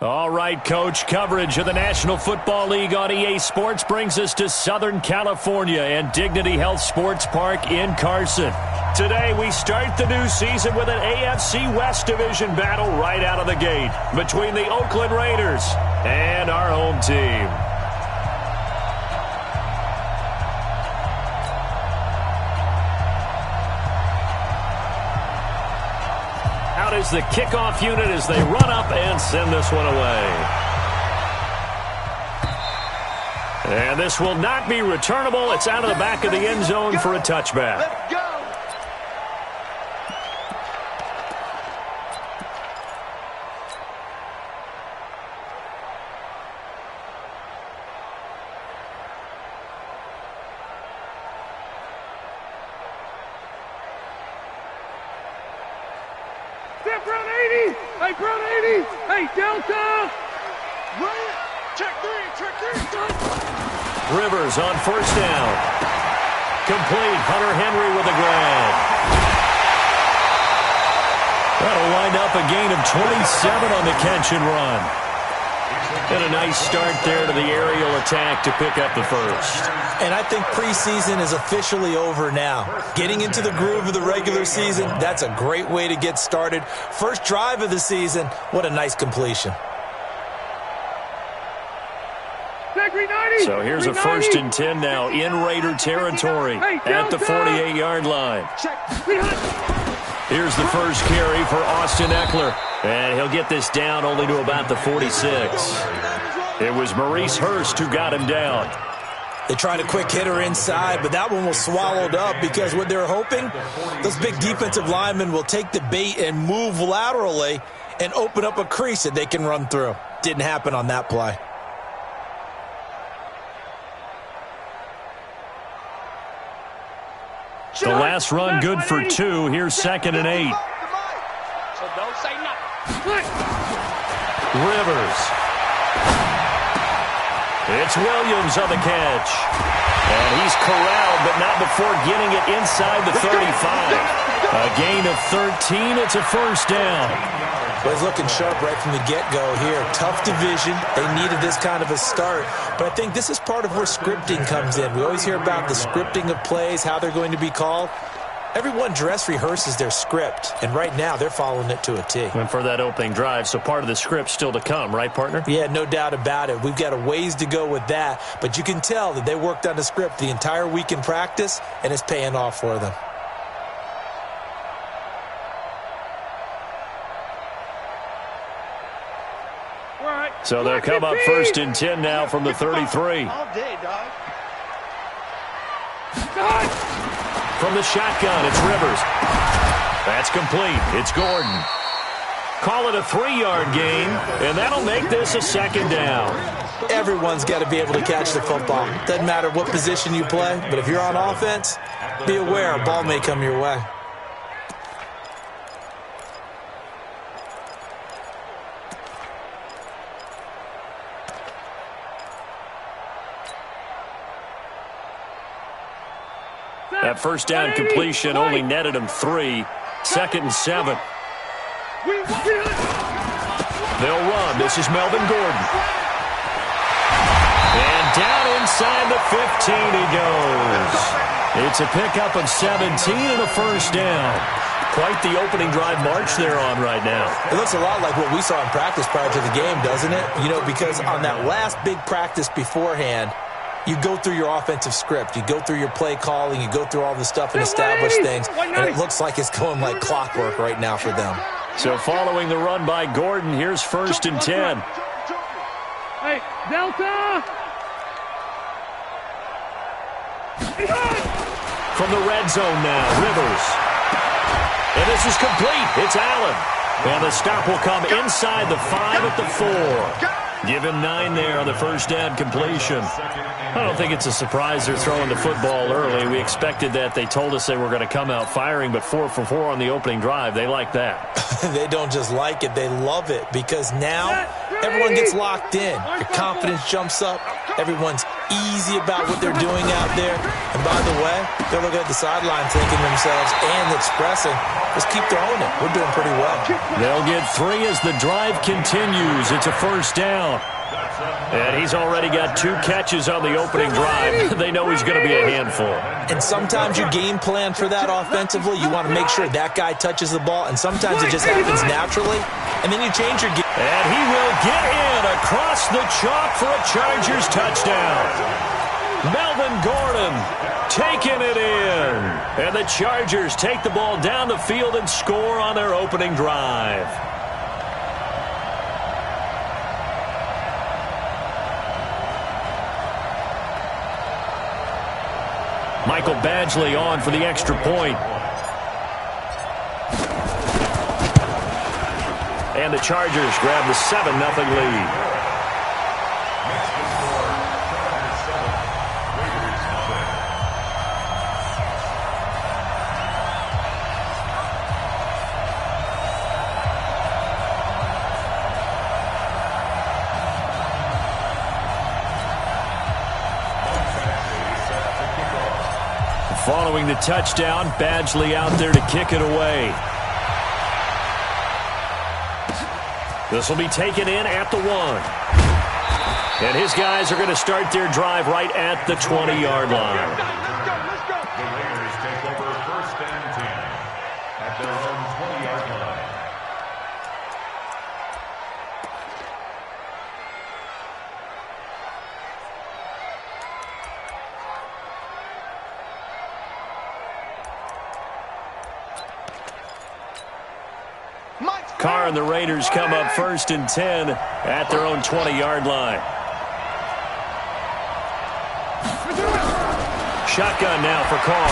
All right, Coach. Coverage of the National Football League on EA Sports brings us to Southern California and Dignity Health Sports Park in Carson. Today, we start the new season with an AFC West Division battle right out of the gate between the Oakland Raiders and our home team. Out is the kickoff unit as they run up and send this one away. And this will not be returnable. It's out of the back of the end zone for a touchback. Let's go. Front 80! Hey, front 80! Hey, Delta! Run! Check three! Rivers on first down. Complete. Hunter Henry with a grab. That'll wind up a gain of 27 on the catch and run. And a nice start there to the aerial attack to pick up the first. And I think preseason is officially over now. Getting into the groove of the regular season, that's a great way to get started. First drive of the season, what a nice completion. So here's a 1st and 10 now in Raider territory at the 48-yard line. Here's the first carry for Austin Eckler. And he'll get this down only to about the 46. It was Maurice Hurst who got him down. They tried a quick hitter inside, but that one was swallowed up because what they're hoping, those big defensive linemen will take the bait and move laterally and open up a crease that they can run through. Didn't happen on that play. The last run good for 2. Here's 2nd and 8. So don't say nothing. Rivers. It's Williams on the catch. And he's corralled, but not before getting it inside the 35. A gain of 13. It's a first down. Well, he's looking sharp right from the get-go here. Tough division. They needed this kind of a start. But I think this is part of where scripting comes in. We always hear about the scripting of plays, how they're going to be called. Everyone dress rehearses their script, and right now they're following it to a T. And for that opening drive, so part of the script still to come, right, partner? Yeah, no doubt about it. We've got a ways to go with that, but you can tell that they worked on the script the entire week in practice, and it's paying off for them. So they'll come up 1st and 10 now from the 33. All day, dog. From the shotgun, it's Rivers. That's complete. It's Gordon. Call it a 3-yard gain, and that'll make this a 2nd down. Everyone's got to be able to catch the football. Doesn't matter what position you play, but if you're on offense, be aware a ball may come your way. That first down completion only netted him 3. 2nd and 7. They'll run. This is Melvin Gordon. And down inside the 15 he goes. It's a pickup of 17 and a first down. Quite the opening drive march they're on right now. It looks a lot like what we saw in practice prior to the game, doesn't it? You know, because on that last big practice beforehand, you go through your offensive script. You go through your play calling. You go through all the stuff and establish things. And it looks like it's going like clockwork right now for them. So following the run by Gordon, here's 1st and 10. Hey, Delta! From the red zone now, Rivers. And this is complete. It's Allen. And the stop will come inside the 5 at the 4. Give him 9 there on the first down completion. I don't think it's a surprise they're throwing the football early. We expected that. They told us they were going to come out firing, but 4 for 4 on the opening drive. They like that. They don't just like it. They love it because now everyone gets locked in. Your confidence jumps up. Everyone's easy about what they're doing out there. And by the way, they're looking at the sideline thinking to themselves and expressing, let's keep throwing it. We're doing pretty well. They'll get 3 as the drive continues. It's a first down. And he's already got 2 catches on the opening drive. They know he's going to be a handful. And sometimes you game plan for that offensively. You want to make sure that guy touches the ball, and sometimes it just happens naturally, and then you change your game. And he will get in across the chalk for a Chargers touchdown. Melvin Gordon taking it in. And the Chargers take the ball down the field and score on their opening drive. Michael Badgley on for the extra point. And the Chargers grab the 7-0 lead. Following the touchdown, Badgley out there to kick it away. This will be taken in at the 1. And his guys are going to start their drive right at the 20-yard line. Let's go. The Raiders take over 1st and 10 at their own 20-yard line. Carr and the Raiders come up 1st and 10 at their own 20-yard line. Shotgun now for Carr.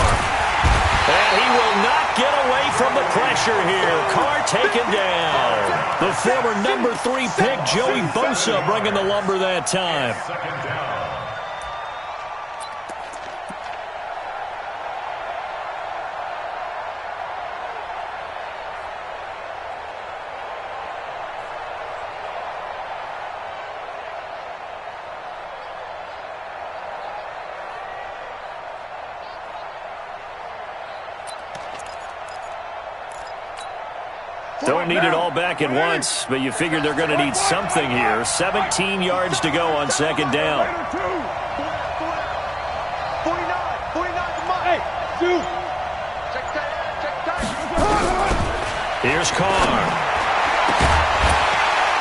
And he will not get away from the pressure here. Carr taken down. The former number 3 pick, Joey Bosa, bringing the lumber that time. 2nd down. Don't need it all back at once, but you figure they're going to need something here. 17 yards to go on 2nd down. 49 to Mike. Hey, dude. Check that. Here's Carr.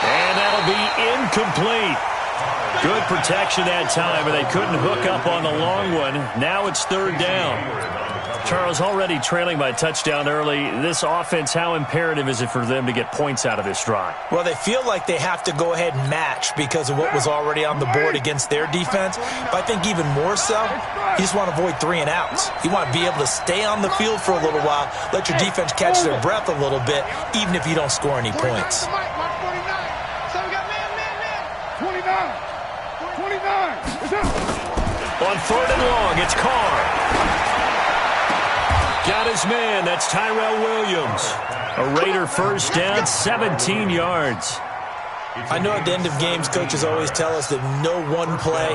And that'll be incomplete. Good protection that time, but they couldn't hook up on the long one. Now it's 3rd down. Charles, already trailing by a touchdown early. This offense, how imperative is it for them to get points out of this drive? Well, they feel like they have to go ahead and match because of what was already on the board against their defense. But I think even more so, you just want to avoid 3 and outs. You want to be able to stay on the field for a little while, let your defense catch their breath a little bit, even if you don't score any points. 29. 29. It's up. On 3rd and long, it's Carr. Got his man. That's Tyrell Williams. A Raider first down, 17 yards. I know at the end of games, coaches always tell us that no one play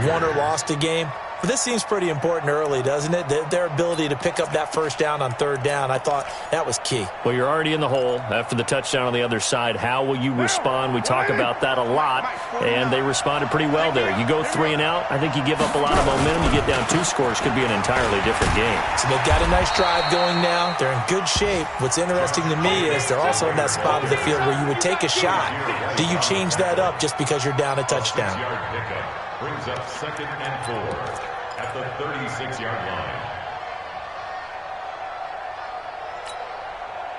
won or lost a game. But this seems pretty important early, doesn't it? Their ability to pick up that first down on 3rd down, I thought that was key. Well, you're already in the hole after the touchdown on the other side. How will you respond? We talk about that a lot, and they responded pretty well there. You go 3 and out, I think you give up a lot of momentum. You get down 2 scores, could be an entirely different game. So they've got a nice drive going now. They're in good shape. What's interesting to me is they're also in that spot of the field where you would take a shot. Do you change that up just because you're down a touchdown? Brings up 2nd and 4 at the 36-yard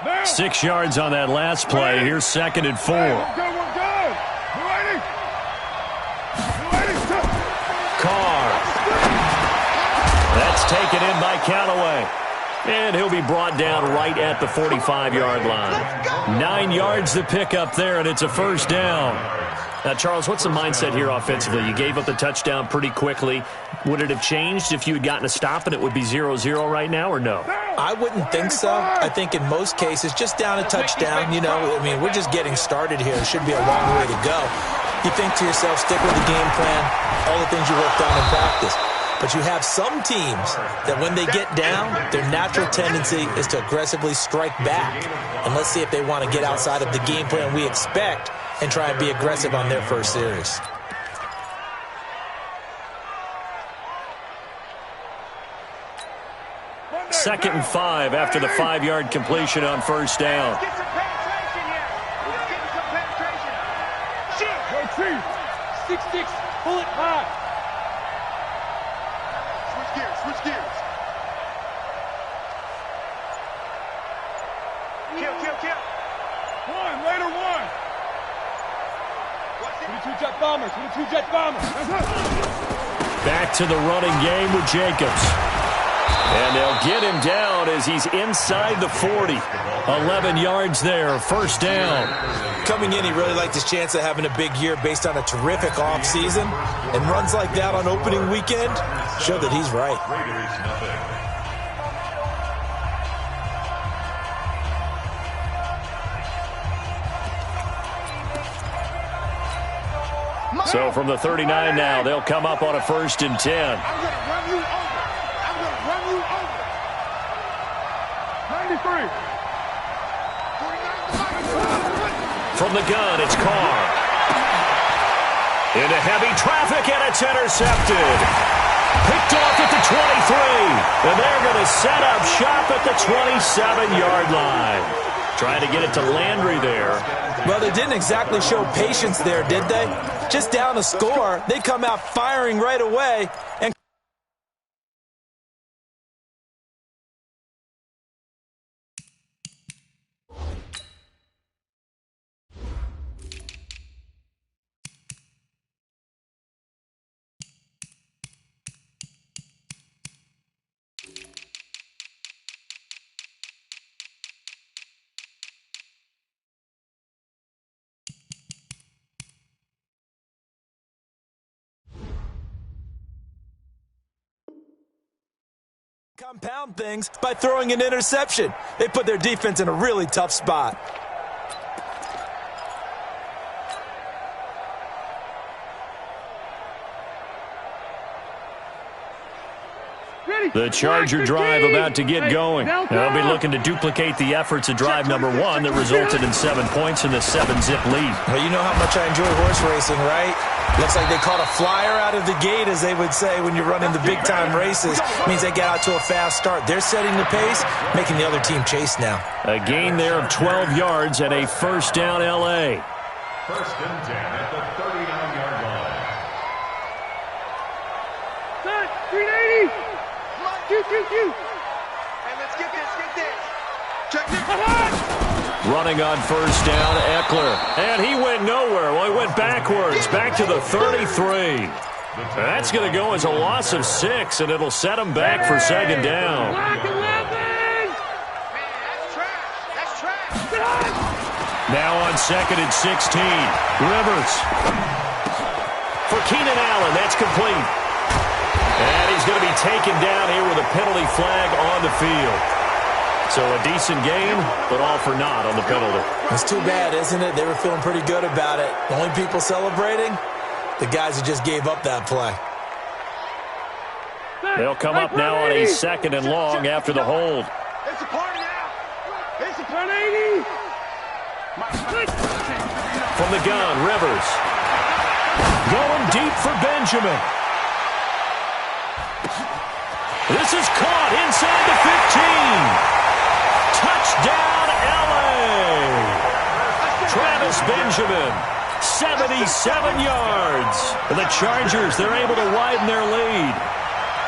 line. 6 yards on that last play. Here's 2nd and 4. Carr. That's taken in by Callaway. And he'll be brought down right at the 45-yard line. 9 yards to pick up there, and it's a first down. Now, Charles, what's the mindset here offensively? You gave up the touchdown pretty quickly. Would it have changed if you had gotten a stop and it would be 0-0 right now, or no? I wouldn't think so. I think in most cases, just down a touchdown, you know, I mean, we're just getting started here. It should be a long way to go. You think to yourself, stick with the game plan, all the things you worked on in practice. But you have some teams that when they get down, their natural tendency is to aggressively strike back. And let's see if they want to get outside of the game plan we expect and try and be aggressive on their first series. Second and 5 after the 5-yard completion on first down. Get some penetration here. Let's get some penetration. Shit. Go Chief. 6-6. Pull it high. Switch gears. Switch gears. Kill. Raider 1. 22 jet bombers. 22 jet bombers. Back to the running game with Jacobs. And they'll get him down as he's inside the 40. 11 yards there, first down. Coming in, he really liked his chance of having a big year based on a terrific offseason. And runs like that on opening weekend show that he's right. So from the 39 now, they'll come up on a 1st and 10. I'm going to run you over. 93. From the gun, it's Carr. Into heavy traffic, and it's intercepted. Picked off at the 23. And they're going to set up shop at the 27-yard line. Trying to get it to Landry there. Well, they didn't exactly show patience there, did they? Just down a score, they come out firing right away. And compound things by throwing an interception. They put their defense in a really tough spot. The Charger drive about to get going. They'll be looking to duplicate the efforts of drive number 1 that resulted in 7 points in the 7-zip lead. Well, you know how much I enjoy horse racing, right? Looks like they caught a flyer out of the gate, as they would say when you're running the big-time races. Means they get out to a fast start. They're setting the pace, making the other team chase now. A gain there of 12 yards and a first down L.A. 1st and 10 at the 39-yard line. Set. 380. Q. Hey, let's get this. Check this. Running on first down, Eckler. And he went nowhere. Well, he went backwards, back to the 33. That's going to go as a loss of 6, and it'll set him back for 2nd down. Black 11. Man, that's trash. Now on 2nd and 16. Rivers. For Keenan Allen, that's complete. And he's going to be taken down here with a penalty flag on the field. So a decent game, but all for naught on the penalty. It's too bad, isn't it? They were feeling pretty good about it. The only people celebrating, the guys who just gave up that play. They'll come up now on a 2nd and long after the hold. It's a party now. It's a 180. From the gun, Rivers. Going deep for Benjamin. This is caught inside the 15. Touchdown, L.A. Travis Benjamin, 77 yards. And the Chargers, they're able to widen their lead.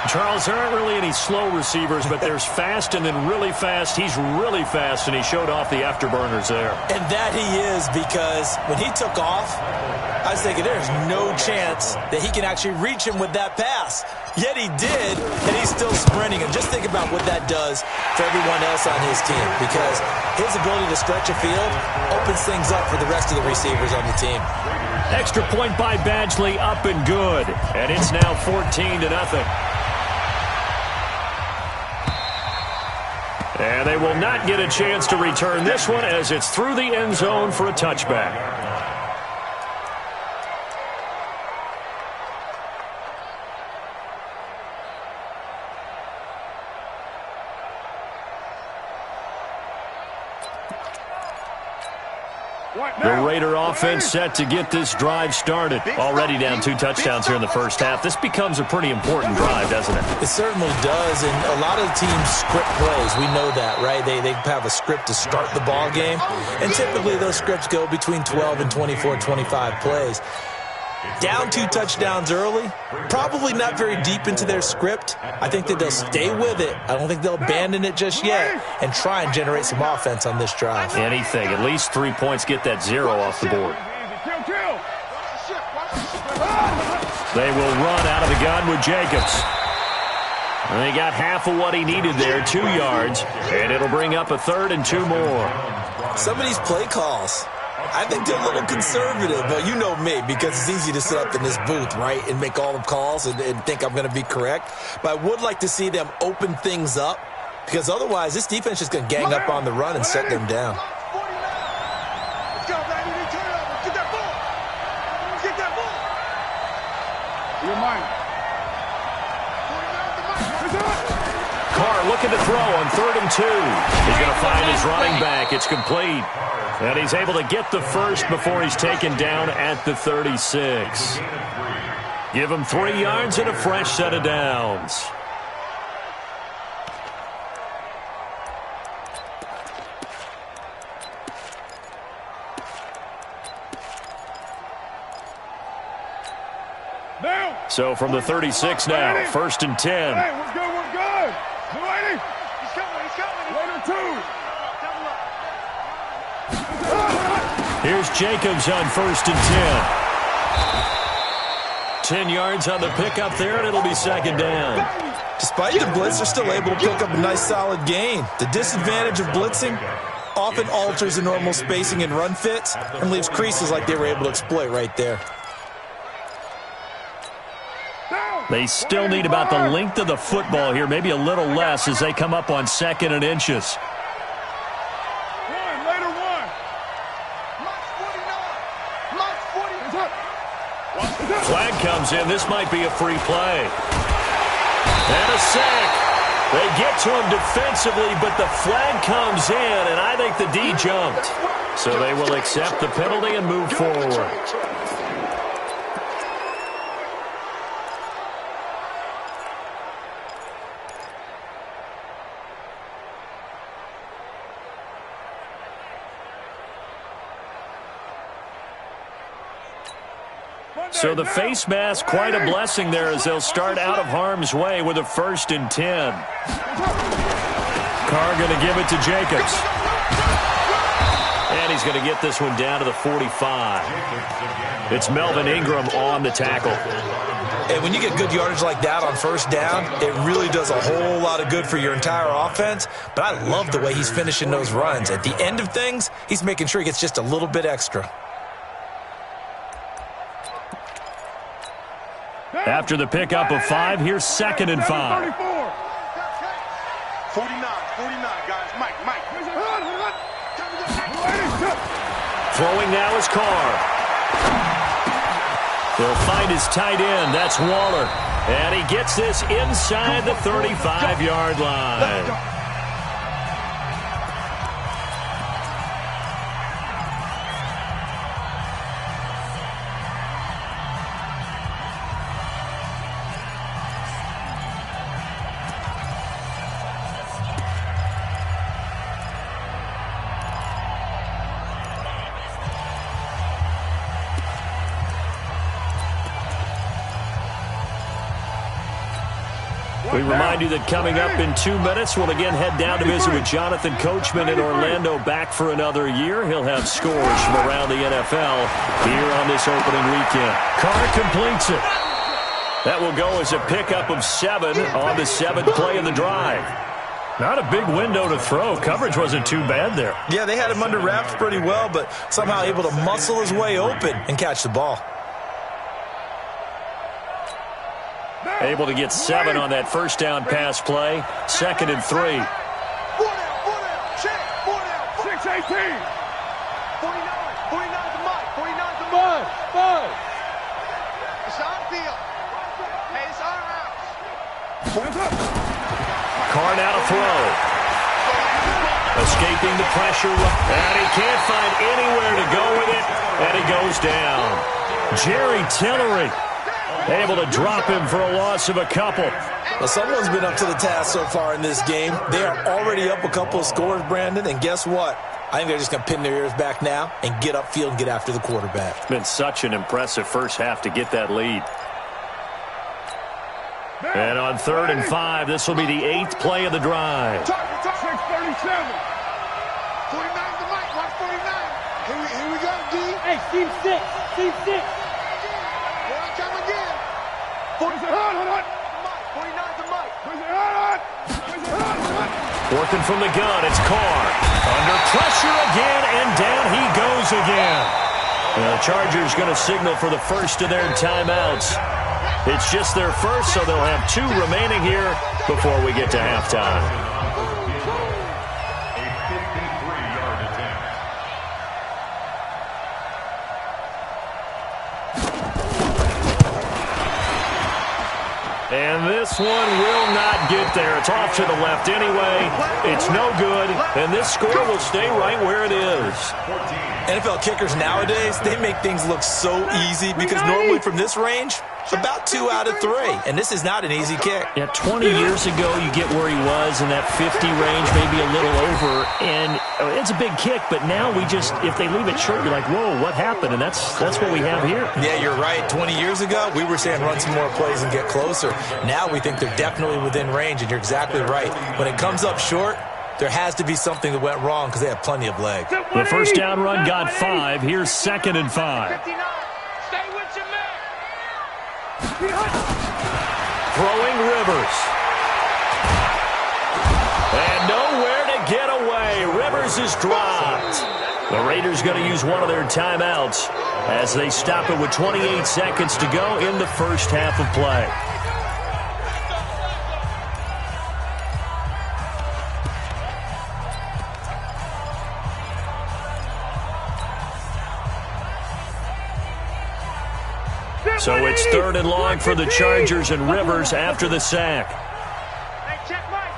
Charles, there aren't really any slow receivers, but there's fast and then really fast. He's really fast, and he showed off the afterburners there. And that he is, because when he took off, I was thinking there's no chance that he can actually reach him with that pass. Yet he did, and he's still sprinting. And just think about what that does for everyone else on his team, because his ability to stretch a field opens things up for the rest of the receivers on the team. Extra point by Badgley, up and good. And it's now 14-0. And they will not get a chance to return this one as it's through the end zone for a touchback. The Raider offense set to get this drive started. Already down 2 touchdowns here in the first half. This becomes a pretty important drive, doesn't it? It certainly does, and a lot of the teams script plays. We know that, right? They have a script to start the ball game, and typically those scripts go between 12 and 24, 25 plays. Down 2 touchdowns early, probably not very deep into their script. I think that they'll stay with it. I don't think they'll abandon it just yet and try and generate some offense on this drive. Anything. At least 3 points, get that 0 off the board. They will run out of the gun with Jacobs. And they got half of what he needed there, 2 yards, and it'll bring up a 3rd and 2 more. Some of these play calls, I think they're a little conservative, but you know me, because it's easy to sit up in this booth, right, and make all the calls and think I'm going to be correct. But I would like to see them open things up, because otherwise this defense is going to gang up on the run and set them down. Let's go, baby. Turn it over. Get that ball. Get that ball. Your mind. Carr looking to throw on 3rd and 2. He's going to find his running back. It's complete. And he's able to get the first before he's taken down at the 36. Give him 3 yards and a fresh set of downs. So from the 36 now, 1st and 10. Hey, what's good, what's good? You ready? He's coming, he's coming. Later, 2. Here's Jacobs on 1st and 10. 10 yards on the pickup there, and it'll be 2nd down. Despite the blitz, they're still able to pick up a nice solid gain. The disadvantage of blitzing often alters the normal spacing and run fits and leaves creases like they were able to exploit right there. They still need about the length of the football here, maybe a little less as they come up on 2nd and inches. Flag comes in. This might be a free play. And a sack. They get to him defensively, but the flag comes in, and I think the D jumped. So they will accept the penalty and move forward. So the face mask, quite a blessing there as they'll start out of harm's way with a 1st and 10. Carr going to give it to Jacobs. And he's going to get this one down to the 45. It's Melvin Ingram on the tackle. And when you get good yardage like that on 1st down, it really does a whole lot of good for your entire offense. But I love the way he's finishing those runs. At the end of things, he's making sure he gets just a little bit extra. After the pickup of 5, here's 2nd and 5. 49, 49, guys. Mike. Throwing now is Carr. They'll find his tight end. That's Waller. And he gets this inside the 35-yard line. We remind you that coming up in 2 minutes, we'll again head down to visit with Jonathan Coachman in Orlando, back for another year. He'll have scores from around the NFL here on this opening weekend. Carr completes it. That will go as a pickup of 7 on the 7th play of the drive. Not a big window to throw. Coverage wasn't too bad there. Yeah, they had him under wraps pretty well, but somehow able to muscle his way open and catch the ball. Able to get 7 on that 1st down pass play. 2nd and 3. 4 down, check, 4 down. 6-18. 49 to Mike, 49 to Mike. 5. It's our field. Hey, it's our house. Carr now to throw. Escaping the pressure, and he can't find anywhere to go with it, and he goes down. Jerry Tillery able to drop him for a loss of a couple. Well, someone's been up to the task so far in this game. They are already up a couple of scores, Brandon, and guess what? I think they're just going to pin their ears back now and get upfield and get after the quarterback. Been such an impressive first half to get that lead. And on 3rd and 5, this will be the 8th play of the drive. 637. 49 to Mike. Watch 49. Here we go, D. Hey, team 6. Team 6. Here I come again. 49 to Mike. Working from the gun, it's Carr. Under pressure again, and down he goes again. And the Chargers going to signal for the first of their timeouts. It's just their first, so they'll have 2 remaining here before we get to halftime. A 53-yard attempt. And this one will not get there. It's off to the left anyway. It's no good, and this score will stay right where it is. NFL kickers nowadays, they make things look so easy because normally from this range, about 2 out of 3. And this is not an easy kick. Yeah, 20 years ago, you get where he was in that 50 range, maybe a little over, and it's a big kick, but now we just, if they leave it short, you're like, whoa, what happened? And that's what we have here. Yeah, you're right. 20 years ago, we were saying run some more plays and get closer. Now we think they're definitely within range, and you're exactly right. When it comes up short, there has to be something that went wrong because they have plenty of legs. The first down run got 5. Here's 2nd and 5. 59. Stay with your man. Throwing Rivers. And nowhere to get away. Rivers is dropped. The Raiders going to use one of their timeouts as they stop it with 28 seconds to go in the first half of play. So it's 3rd and long for the Chargers, and Rivers after the sack. Hey, check Mike.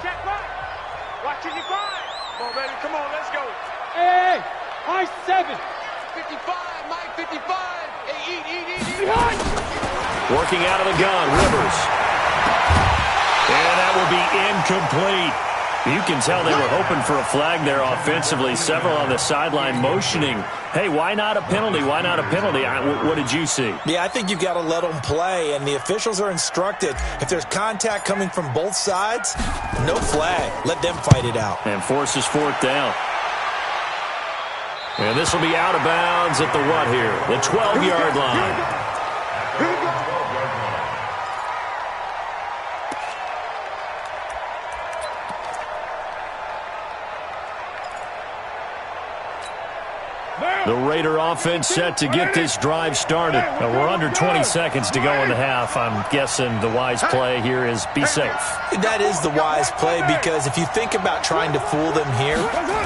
Watch your divide. Come on, baby. Come on, let's go. Hey, high 7. 55, Mike, 55. Hey, eat. Behind. Working out of the gun, Rivers. And that will be incomplete. You can tell they were hoping for a flag there offensively. Several on the sideline motioning, hey, why not a penalty? Why not a penalty? What did you see? Yeah, I think you've got to let them play, and the officials are instructed. If there's contact coming from both sides, no flag. Let them fight it out. And forces 4th down. And this will be out of bounds at the what here? The 12-yard line. The Raider offense set to get this drive started. We're under 20 seconds to go in the half. I'm guessing the wise play here is be safe. That is the wise play because if you think about trying to fool them here,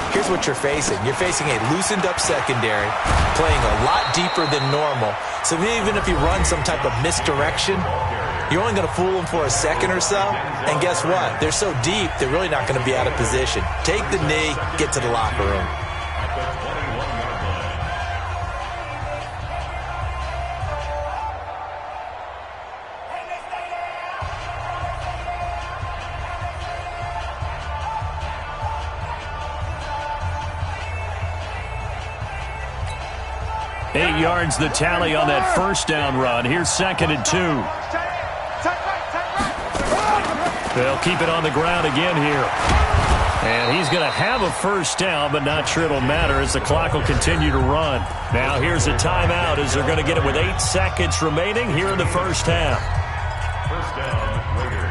here's what you're facing. You're facing a loosened up secondary, playing a lot deeper than normal. So even if you run some type of misdirection, you're only going to fool them for a second or so. And guess what? They're so deep, they're really not going to be out of position. Take the knee, get to the locker room. Eight yards the tally on that first down run. Here's 2nd and 2. They'll keep it on the ground again here. And he's going to have a first down, but not sure it'll matter as the clock will continue to run. Now here's a timeout as they're going to get it with 8 seconds remaining here in the first half. First down, Raiders.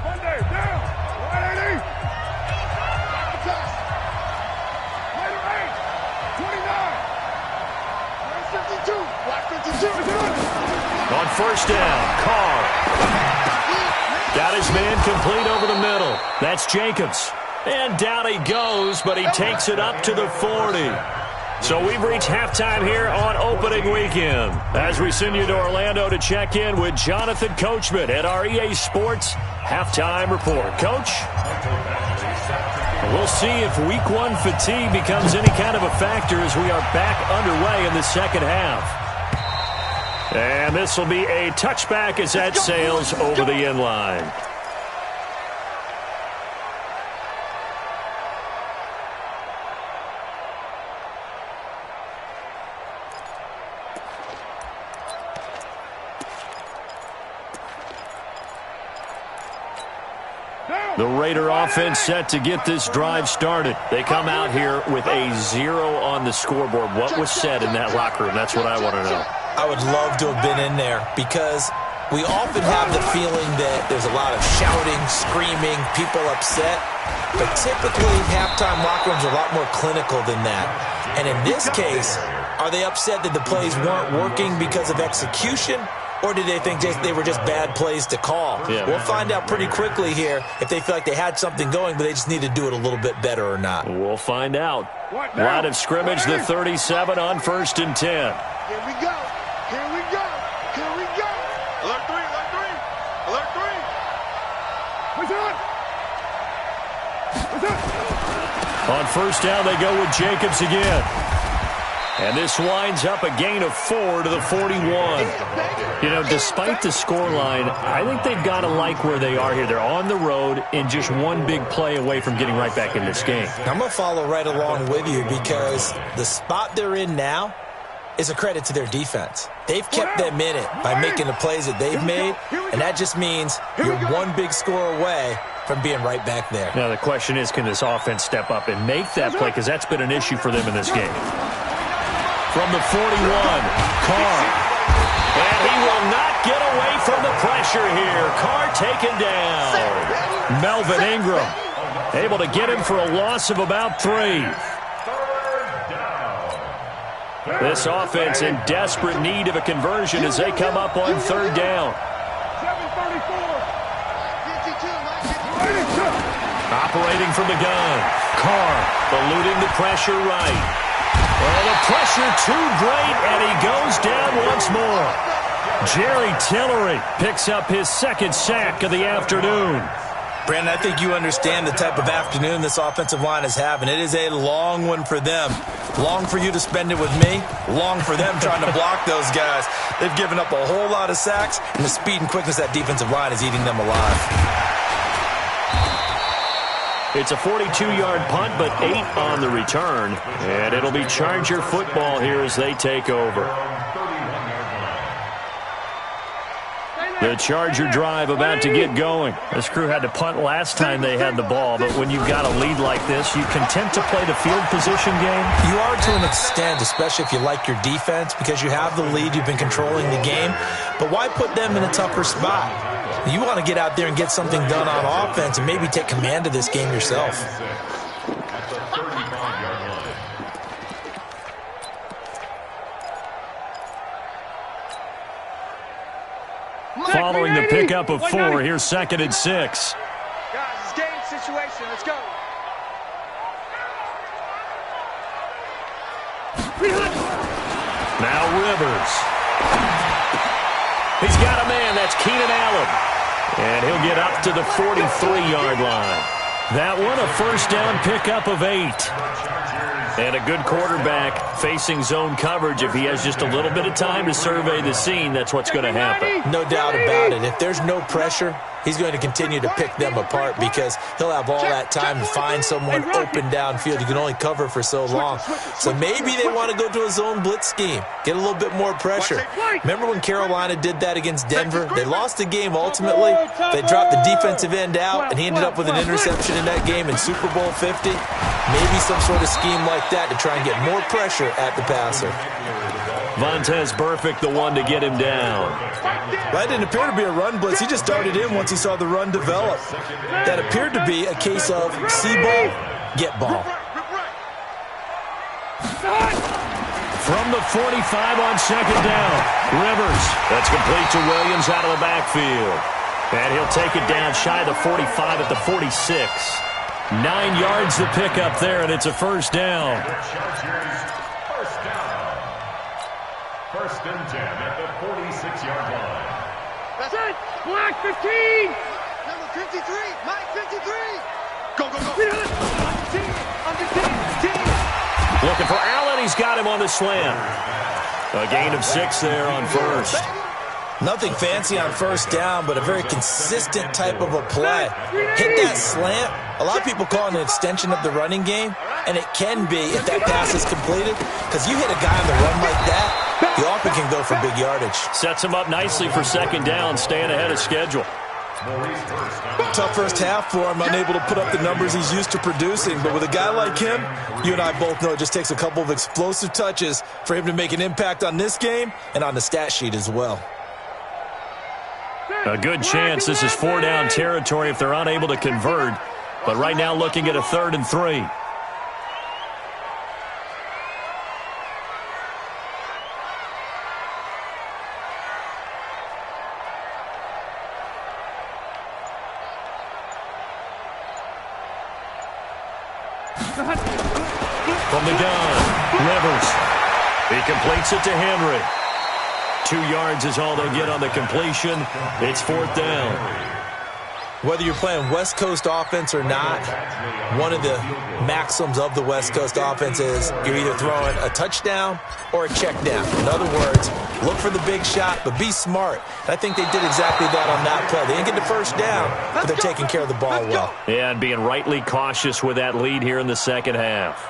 Monday, down. 180. Later 8. 29. 52. Watch 52. On first down, Carr. Got his man complete over the middle. That's Jacobs. And down he goes, but he takes it up to the 40. So we've reached halftime here on opening weekend. As we send you to Orlando to check in with Jonathan Coachman at our EA Sports Halftime Report. Coach? We'll see if week one fatigue becomes any kind of a factor as we are back underway in the second half. And this will be a touchback as that sails over the end line. The Raider offense set to get this drive started. They come out here with a 0 on the scoreboard. What was said in that locker room? That's what I want to know. I would love to have been in there because we often have the feeling that there's a lot of shouting, screaming, people upset. But typically, halftime locker rooms are a lot more clinical than that. And in this case, are they upset that the plays weren't working because of execution? Or did they think they were just bad plays to call? Yeah. We'll find out pretty quickly here if they feel like they had something going, but they just need to do it a little bit better or not. We'll find out. Line of scrimmage, the 37 on 1st and 10. Here we go. Here we go. Here we go. Alert 3, alert 3. Alert 3. What's up? What's up? On 1st down, they go with Jacobs again. And this winds up a gain of 4 to the 41. You know, despite the scoreline, I think they've got to like where they are here. They're on the road and just one big play away from getting right back in this game. I'm going to follow right along with you because the spot they're in now is a credit to their defense. They've kept them in it by making the plays that they've made, and that just means you're one big score away from being right back there. Now, the question is, can this offense step up and make that play? Because that's been an issue for them in this game. From the 41, Carr. And he will not get away from the pressure here. Carr taken down. Melvin Ingram able to get him for a loss of about 3. This offense in desperate need of a conversion as they come up on 3rd down. Operating from the gun. Carr eluding the pressure right. Well, the pressure too great, and he goes down once more. Jerry Tillery picks up his 2nd sack of the afternoon. Brandon, I think you understand the type of afternoon this offensive line is having. It is a long one for them. Long for you to spend it with me. Long for them trying to block those guys. They've given up a whole lot of sacks, and the speed and quickness of that defensive line is eating them alive. It's a 42-yard punt, but 8 on the return. And it'll be Charger football here as they take over. The Charger drive about to get going. This crew had to punt last time they had the ball, but when you've got a lead like this, you content to play the field position game? You are to an extent, especially if you like your defense, because you have the lead, you've been controlling the game. But why put them in a tougher spot? You want to get out there and get something done on offense and maybe take command of this game yourself. Following the pickup of 4, here's 2nd and 6. Guys, it's game situation. Let's go. Now Rivers. He's got a man. That's Keenan Allen. And he'll get up to the 43-yard line. That one, a 1st down pickup of 8. And a good quarterback facing zone coverage. If he has just a little bit of time to survey the scene, that's what's going to happen. No doubt about it. If there's no pressure, he's going to continue to pick them apart because he'll have all that time to find someone open downfield. You can only cover for so long. So maybe they want to go to a zone blitz scheme, get a little bit more pressure. Remember when Carolina did that against Denver? They lost the game ultimately. They dropped the defensive end out, and he ended up with an interception in that game in Super Bowl 50. Maybe some sort of scheme like that to try and get more pressure at the passer. Vontaze Burfict, the one to get him down. That didn't appear to be a run blitz. He just darted in once he saw the run develop. That appeared to be a case of see ball, get ball. From the 45 on 2nd down. Rivers. That's complete to Williams out of the backfield. And he'll take it down shy of the 45 at the 46. 9 yards to pick up there, and it's a 1st down. First and 10 at the 46-yard line. That's it. Black 15. Number 53. Mike 53. Go, go, go. Under 10. Looking for Allen. He's got him on the slant. A gain of 6 there on first. Nothing fancy on first down, but a very consistent type of a play. Hit that slant. A lot of people call it an extension of the running game, and it can be if that pass is completed, because you hit a guy on the run like that, he often can go for big yardage. Sets him up nicely for second down, staying ahead of schedule. Tough first half for him, unable to put up the numbers he's used to producing. But with a guy like him, you and I both know it just takes a couple of explosive touches for him to make an impact on this game and on the stat sheet as well. A good chance this is 4-down territory if they're unable to convert. But right now looking at a 3rd and 3. From the gun, Rivers. He completes it to Henry. 2 yards is all they'll get on the completion. It's 4th down. Whether you're playing West Coast offense or not, one of the maxims of the West Coast offense is you're either throwing a touchdown or a check down. In other words, look for the big shot, but be smart. And I think they did exactly that on that play. They didn't get the first down, but they're taking care of the ball well. Yeah, and being rightly cautious with that lead here in the second half.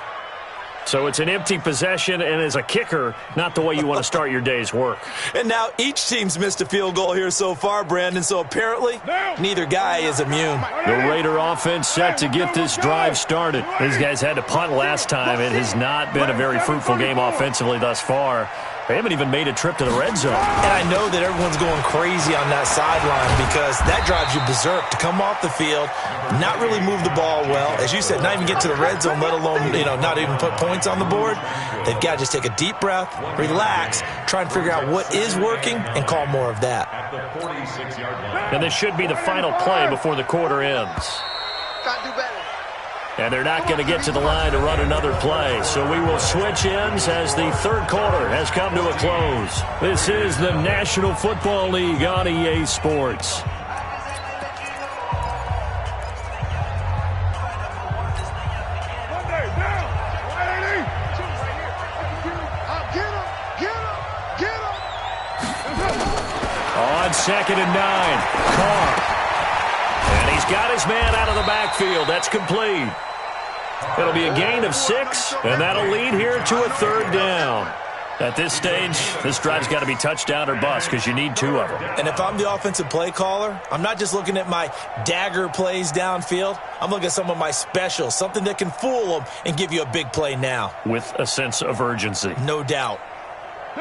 So it's an empty possession, and as a kicker, not the way you want to start your day's work. And now each team's missed a field goal here so far, Brandon, so apparently neither guy is immune. The Raider offense set to get this drive started. These guys had to punt last time. It has not been a very fruitful game offensively thus far. They haven't even made a trip to the red zone. And I know that everyone's going crazy on that sideline because that drives you berserk to come off the field, not really move the ball well. As you said, not even get to the red zone, let alone, not even put points on the board. They've got to just take a deep breath, relax, try and figure out what is working, and call more of that. And this should be the final play before the quarter ends. Got to do better. And they're not going to get to the line to run another play. So we will switch ends as the third quarter has come to a close. This is the National Football League on EA Sports. On 2nd and 9, Carr. And he's got his man out of the backfield. That's complete. It'll be a gain of 6, and that'll lead here to a 3rd down. At this stage, this drive's got to be touchdown or bust because you need 2 of them. And if I'm the offensive play caller, I'm not just looking at my dagger plays downfield. I'm looking at some of my specials, something that can fool them and give you a big play now. With a sense of urgency. No doubt.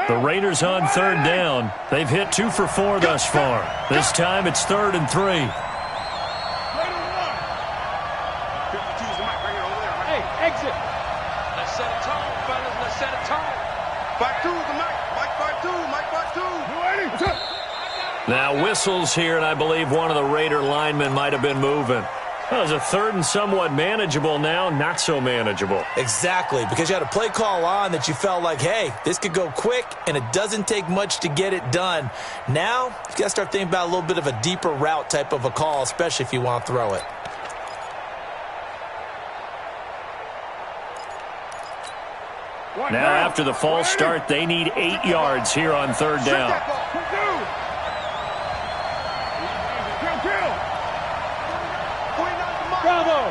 The Raiders on 3rd down. They've hit 2 for 4 thus far. This time it's 3rd and 3. Exit. Let's set a tone, fellas. Let's set a tone. Back 2 to Mike 5-2. Mike 5-2. Now whistles here, and I believe one of the Raider linemen might have been moving. Well, it's a 3rd and somewhat manageable now, not so manageable. Exactly, because you had a play call on that you felt like, hey, this could go quick, and it doesn't take much to get it done. Now, you've got to start thinking about a little bit of a deeper route type of a call, especially if you want to throw it. Now, after the false start, they need 8 yards here on 3rd down. Bravo.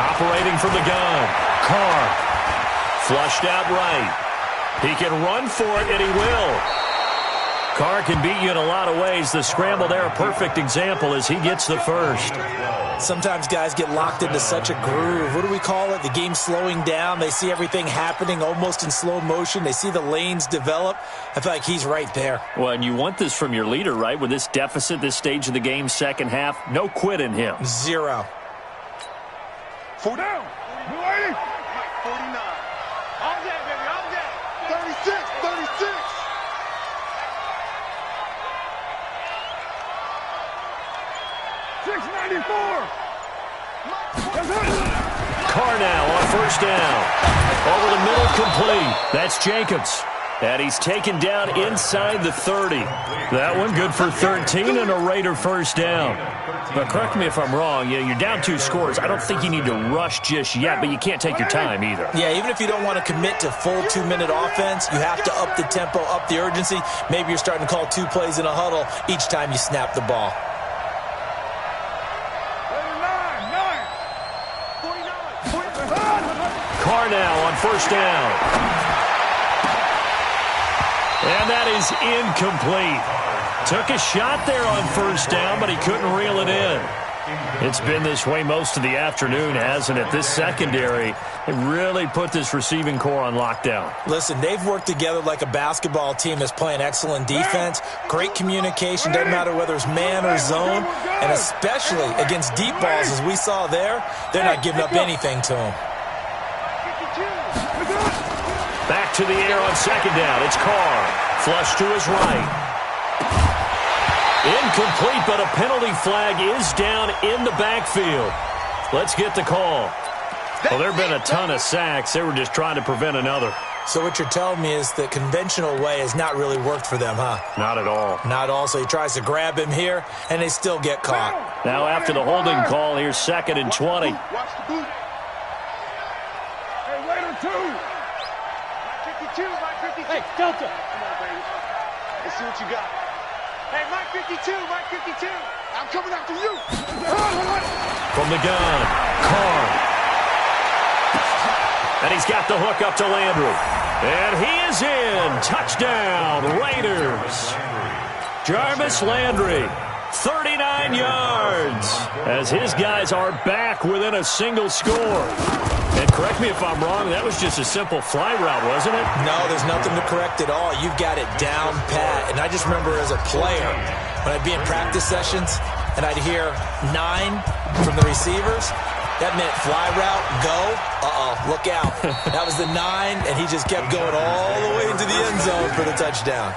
Operating from the gun, Carr. Flushed out right. He can run for it, and he will. Carr can beat you in a lot of ways. The scramble there, a perfect example as he gets the first. Sometimes guys get locked into such a groove. What do we call it? The game slowing down. They see everything happening almost in slow motion. They see the lanes develop. I feel like he's right there. Well, and you want this from your leader, right? With this deficit, this stage of the game, second half, no quit in him. 0. 4 down. 49. All day, baby, all day. 36. 694. Carr now on 1st down. Over the middle, complete. That's Jacobs. And he's taken down inside the 30. That one good for 13 and a Raider first down. But correct me if I'm wrong, you're down 2 scores. I don't think you need to rush just yet, but you can't take your time either. Yeah, even if you don't want to commit to full 2-minute offense, you have to up the tempo, up the urgency. Maybe you're starting to call 2 plays in a huddle each time you snap the ball. Carr now on first down. And that is incomplete. Took a shot there on first down, but he couldn't reel it in. It's been this way most of the afternoon, hasn't it? This secondary really put this receiving core on lockdown. Listen, they've worked together like a basketball team that's playing excellent defense. Great communication, doesn't matter whether it's man or zone. And especially against deep balls, as we saw there, they're not giving up anything to them. Back to the air on second down. It's Carr. Flush to his right. Incomplete, but a penalty flag is down in the backfield. Let's get the call. Well, there have been a ton of sacks. They were just trying to prevent another. So what you're telling me is the conventional way has not really worked for them, huh? Not at all. Not at all. So he tries to grab him here, and they still get caught. Now after the holding call, here's 2nd and 20. Watch the boot. Hey, Raider 2. 52, Mike 52. Hey, Delta. Come on, baby. Let's see what you got. Hey, Mike 52, Mike 52. I'm coming after you. From the gun, Carr. And he's got the hook up to Landry. And he is in. Touchdown, Raiders. Jarvis Landry, 39 yards. As his guys are back within a single score. And correct me if I'm wrong, that was just a simple fly route, wasn't it? No, there's nothing to correct at all. You've got it down pat. And I just remember as a player, when I'd be in practice sessions and I'd hear 9 from the receivers, that meant fly route, go, look out. That was the 9, and he just kept going all the way into the end zone for the touchdown.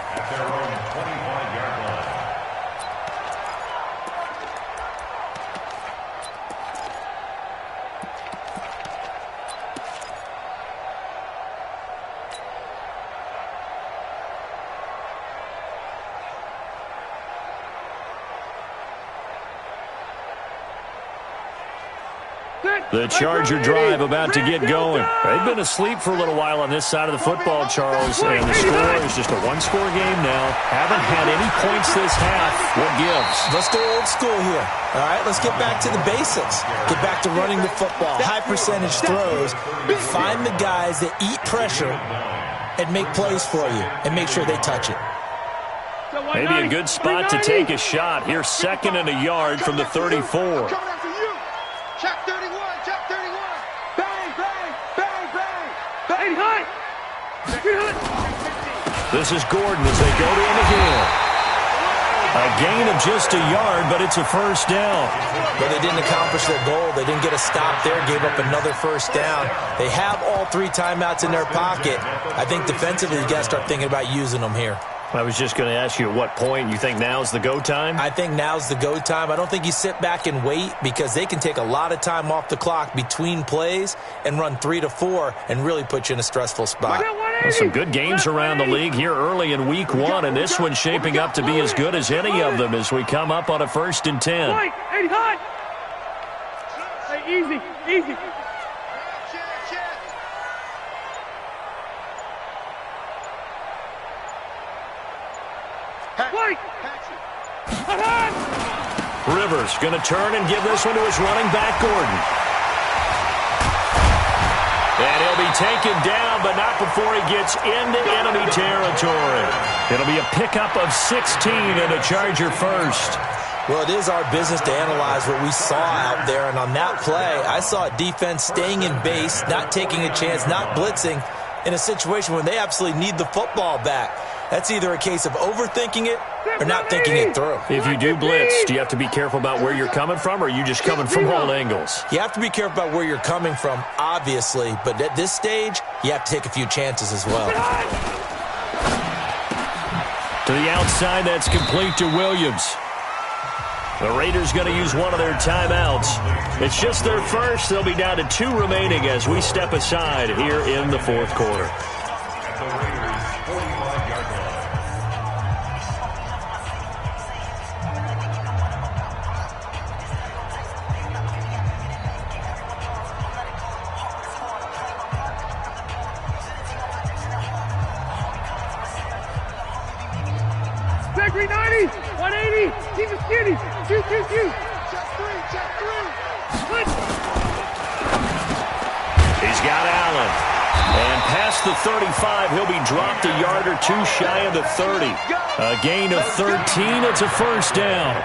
The Charger drive about to get going. They've been asleep for a little while on this side of the football, Charles, and the score is just a one-score game now. Haven't had any points this half. What gives? Let's go old school here. All right, let's get back to the basics. Get back to running the football, high-percentage throws. Find the guys that eat pressure and make plays for you and make sure they touch it. Maybe a good spot to take a shot. Here's 2nd and a yard from the 34. Check 31, check 31. Bang, bang, bang, bang. Bang, high. This is Gordon as they go to him again. A gain of just a yard, but it's a first down. But they didn't accomplish their goal. They didn't get a stop there, gave up another first down. They have all 3 timeouts in their pocket. I think defensively you got to start thinking about using them here. I was just going to ask you at what point you think now's the go time? I think now's the go time. I don't think you sit back and wait because they can take a lot of time off the clock between plays and run 3 to 4 and really put you in a stressful spot. Well, some good games around the league here early in week 1, and this one's shaping up to be as good as any of them as we come up on a 1st and 10. Hey, hot. Hey, easy, easy. Rivers going to turn and give this one to his running back, Gordon. And he'll be taken down, but not before he gets into enemy territory. It'll be a pickup of 16 and a Charger first. Well, it is our business to analyze what we saw out there, and on that play, I saw a defense staying in base, not taking a chance, not blitzing, in a situation where they absolutely need the football back. That's either a case of overthinking it or not thinking it through. If you do blitz, do you have to be careful about where you're coming from, or are you just coming from all angles? You have to be careful about where you're coming from, obviously, but at this stage, you have to take a few chances as well. To the outside, that's complete to Williams. The Raiders going to use one of their timeouts. It's just their first. They'll be down to 2 remaining as we step aside here in the fourth quarter. At the Raiders' 45-yard line. Zachary 90, 180, keep it skinny, shoot. Check three. He's got Allen. And past the 35, he'll be dropped a yard or 2 shy of the 30. A gain of 13, it's a first down.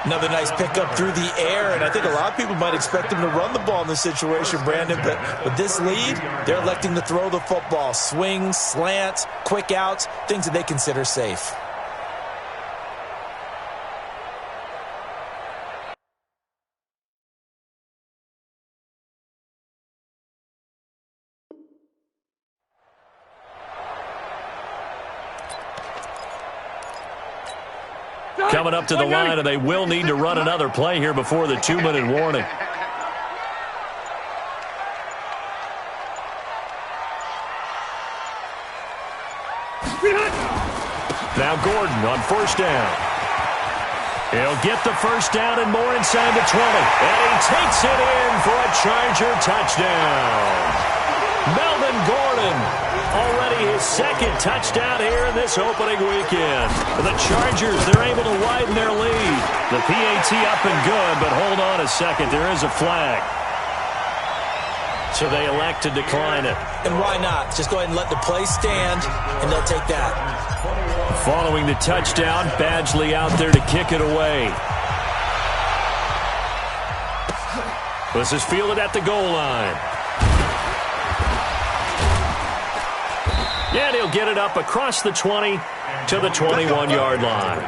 Another nice pickup through the air, and I think a lot of people might expect him to run the ball in this situation, Brandon, but with this lead, they're electing to throw the football. Swings, slants, quick outs, things that they consider safe. Coming up to the line, and they will need to run another play here before the 2-minute warning. Now Gordon on first down. He'll get the first down and more inside the 20. And he takes it in for a Charger touchdown. Melvin Gordon, already his second touchdown here in this opening weekend. The Chargers, they're able to widen their lead. The PAT up and good, but hold on a second. There is a flag. So they elect to decline it. And why not? Just go ahead and let the play stand, and they'll take that. Following the touchdown, Badgley out there to kick it away. This is fielded at the goal line. And he'll get it up across the 20 to the 21-yard line.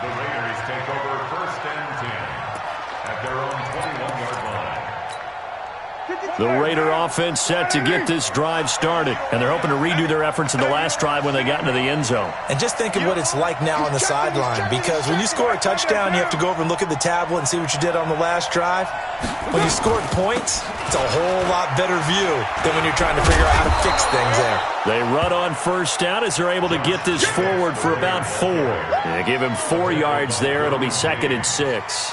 The Raiders take over first and 10 at their own 21-yard line. The Raider offense set to get this drive started, and they're hoping to redo their efforts in the last drive when they got into the end zone. And just think of what it's like now on the sideline, because when you score a touchdown, you have to go over and look at the tablet and see what you did on the last drive. When you scored points, it's a whole lot better view than when you're trying to figure out how to fix things there. They run on first down as they're able to get this forward for about 4. They give him 4 yards there. It'll be 2nd and 6.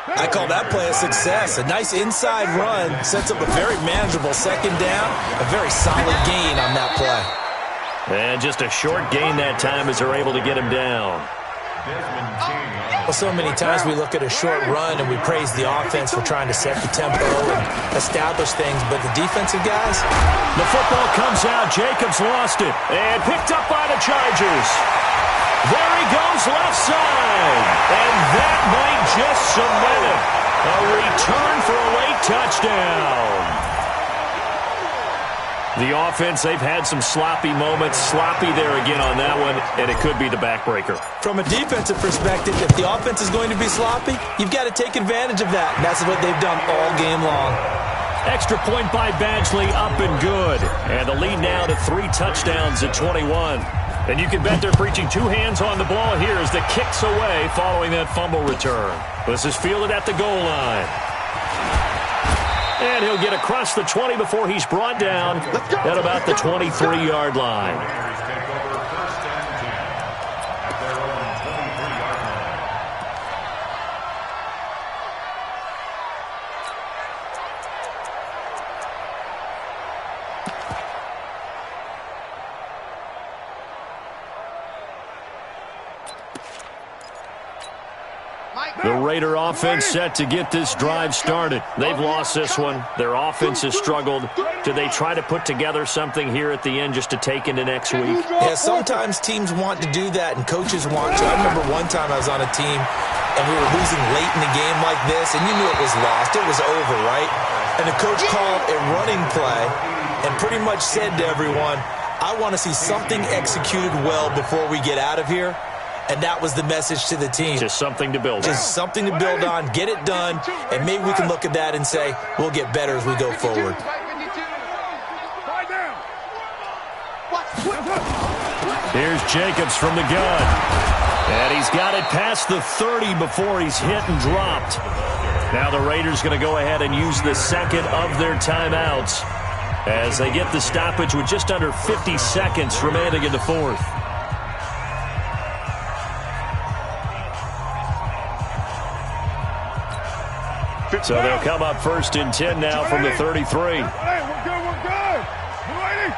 I call that play a success. A nice inside run sets up a very manageable second down. A very solid gain on that play. And just a short gain that time as they're able to get him down. Well, so many times we look at a short run and we praise the offense for trying to set the tempo and establish things, but the defensive guys? The football comes out. Jacobs lost it and picked up by the Chargers. There he goes left side. And that might just cement it. A return for a late touchdown. The offense, they've had some sloppy moments. Sloppy there again on that one, and it could be the backbreaker. From a defensive perspective, if the offense is going to be sloppy, you've got to take advantage of that. And that's what they've done all game long. Extra point by Badgley, up and good. And the lead now to 3 touchdowns at 21. And you can bet they're preaching 2 hands on the ball here as the kick's away following that fumble return. This is fielded at the goal line. And he'll get across the 20 before he's brought down at about the 23-yard line. Take over first and 10 at their own 23-yard line. The Raider offense set to get this drive started. They've lost this one. Their offense has struggled. Do they try to put together something here at the end just to take into next week? Yeah, sometimes teams want to do that and coaches want to. I remember one time I was on a team and we were losing late in the game like this, and you knew it was lost. It was over, right? And the coach called a running play and pretty much said to everyone, I want to see something executed well before we get out of here. And that was the message to the team. Just something to build on. Just something to build on, get it done, and maybe we can look at that and say, we'll get better as we go forward. Here's Jacobs from the gun. And he he's got it past the 30 before he's hit and dropped. Now the Raiders going to go ahead and use the second of their timeouts as they get the stoppage with just under 50 seconds remaining in the fourth. So they'll come up first and 10 now from the 33. Hey, we're good, we're good. We're ready.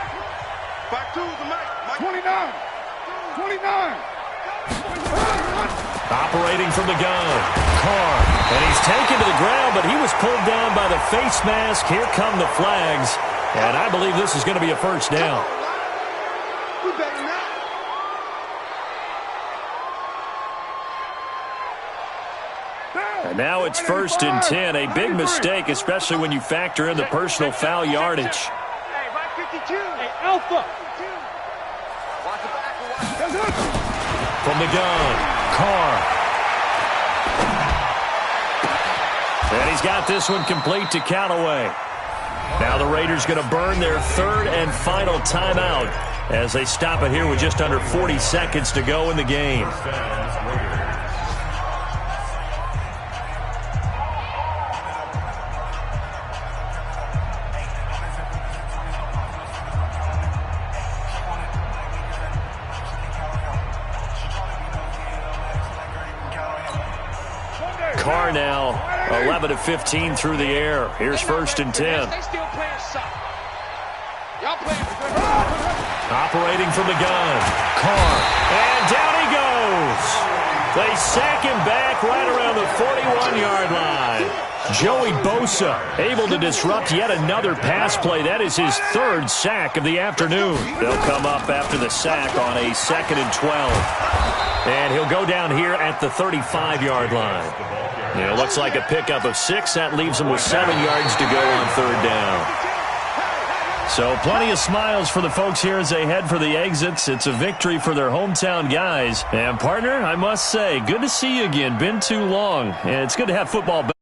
Back to the Mike. 29. 29. Operating from the gun, Carr. And he's taken to the ground, but he was pulled down by the face mask. Here come the flags. And I believe this is going to be a first down. We better not. And now it's first and 10. A big mistake, especially when you factor in the personal foul yardage. Hey, Mike 52. Hey, Alpha. From the gun, Carr. And he's got this one complete to Callaway. Now the Raiders going to burn their third and final timeout as they stop it here with just under 40 seconds to go in the game. Carr now 11 of 15 through the air. Here's first and 10. They still playing soft. Y'all playing good. Operating from the gun, Carr, and down he goes. They sack him back right around the 41-yard line. Joey Bosa able to disrupt yet another pass play. That is his third sack of the afternoon. They'll come up after the sack on a 2nd and 12. And he'll go down here at the 35-yard line. It looks like a pickup of 6. That leaves him with 7 yards to go on third down. So plenty of smiles for the folks here as they head for the exits. It's a victory for their hometown guys. And, partner, I must say, good to see you again. Been too long. And it's good to have football back.